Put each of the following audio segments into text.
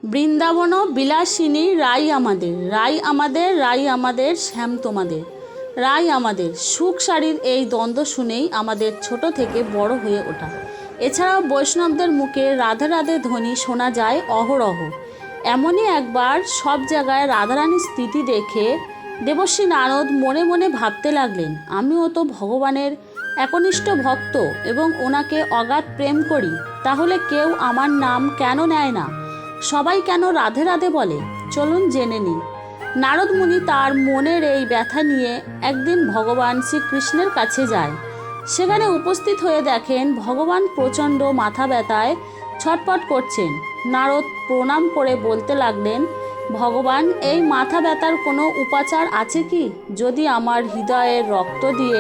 বৃন্দাবন বিলাসিনী রাই আমাদের, রাই আমাদের, রাই আমাদের, শ্যাম তোমাদের, রাই আমাদের। সুখ শাড়ির এই দ্বন্দ্ব শুনেই আমাদের ছোট থেকে বড় হয়ে ওঠা। এছাড়াও বৈষ্ণবদের মুখে রাধে রাধে ধ্বনি শোনা যায় অহরহ। এমনই একবার সব জায়গায় রাধারানীর স্থিতি দেখে দেবশ্রী নারদ মনে মনে ভাবতে লাগলেন, আমিও তো ভগবানের একনিষ্ঠ ভক্ত এবং ওনাকে অগাধ প্রেম করি, তাহলে কেউ আমার নাম কেন নেয় না? সবাই কেন রাধে রাধে বলে? চলুন জেনে নিই। নারদ মুনি তার মনের এই ব্যথা নিয়ে একদিন ভগবান শ্রীকৃষ্ণের কাছে যায়। সেখানে উপস্থিত হয়ে দেখেন ভগবান প্রচণ্ড মাথা ব্যথায় ছটফট করছেন। নারদ প্রণাম করে বলতে লাগলেন, ভগবান, এই মাথা ব্যথার কোনো উপাচার আছে কি? যদি আমার হৃদয়ের রক্ত দিয়ে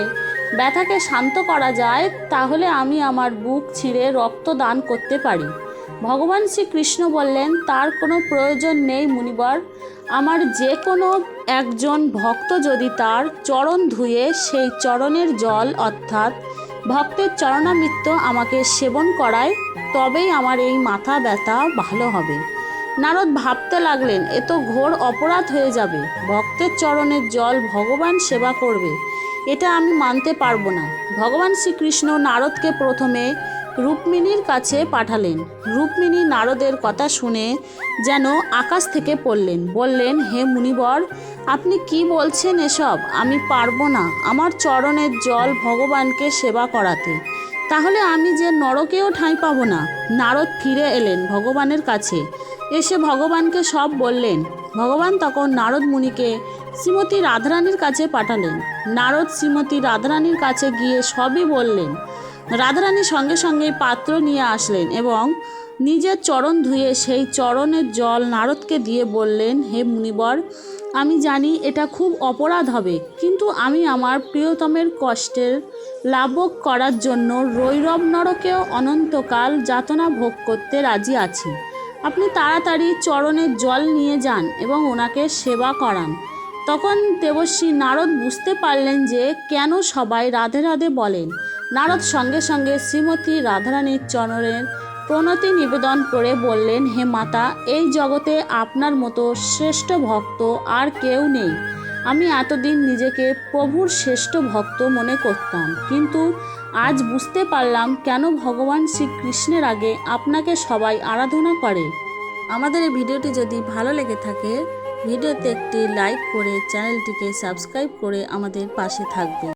ব্যথাকে শান্ত করা যায়, তাহলে আমি আমার বুক ছিঁড়ে রক্ত দান করতে পারি। ভগবান শ্রীকৃষ্ণ বললেন, তার কোনো প্রয়োজন নেই মুনিবর। আমার যে কোনো একজন ভক্ত যদি তার চরণ ধুয়ে সেই চরণের জল অর্থাৎ ভক্তের চরণামৃত আমাকে সেবন করায়, তবেই আমার এই মাথা ব্যথা ভালো হবে। নারদ ভাবতে লাগলেন, এ তো ঘোর অপরাধ হয়ে যাবে। ভক্তের চরণের জল ভগবান সেবা করবে, এটা আমি মানতে পারবো না। ভগবান শ্রীকৃষ্ণ নারদকে প্রথমে রুক্মিণীর কাছে পাঠালেন। রুক্মিণী নারদের কথা শুনে যেন আকাশ থেকে পড়লেন। বললেন, হে মুনিবর, আপনি কি বলছেন এসব? আমি পারবো না আমার চরণের জল ভগবানকে সেবা করাতে, তাহলে আমি যে নরকেও ঠাঁই পাবো না। নারদ ফিরে এলেন ভগবানের কাছে, এসে ভগবানকে সব বললেন। ভগবান তখন নারদ মুনিকে শ্রীমতী রাধারানীর কাছে পাঠালেন। নারদ শ্রীমতী রাধারানীর কাছে গিয়ে সবই বললেন। রাধারানী সঙ্গে সঙ্গে পাত্র নিয়ে আসলেন এবং নিজের চরণ ধুয়ে সেই চরণের জল নারদকে দিয়ে বললেন, হে মুনিবর, আমি জানি এটা খুব অপরাধ হবে, কিন্তু আমি আমার প্রিয়তমের কষ্টের লাঘব করার জন্য রৈরব নরকেও অনন্তকাল যাতনা ভোগ করতে রাজি আছি। আপনি তাড়াতাড়ি চরণের জল নিয়ে যান এবং ওনাকে সেবা করান। তখন দেবশ্রী নারদ বুঝতে পারলেন যে কেন সবাই রাধে রাধে বলেন। নারদ সঙ্গে সঙ্গে শ্রীমতী রাধারানীর চরণের প্রণতি নিবেদন করে বললেন, হে মাতা, এই জগতে আপনার মতো শ্রেষ্ঠ ভক্ত আর কেউ নেই। আমি এতদিন নিজেকে প্রভুর শ্রেষ্ঠ ভক্ত মনে করতাম, কিন্তু আজ বুঝতে পারলাম কেন ভগবান শ্রীকৃষ্ণের আগে আপনাকে সবাই আরাধনা করে। আমাদের এই ভিডিওটি যদি ভালো লেগে থাকে, ভিডিওতে একটি লাইক করে চ্যানেলটিকে সাবস্ক্রাইব করে আমাদের পাশে থাকবে।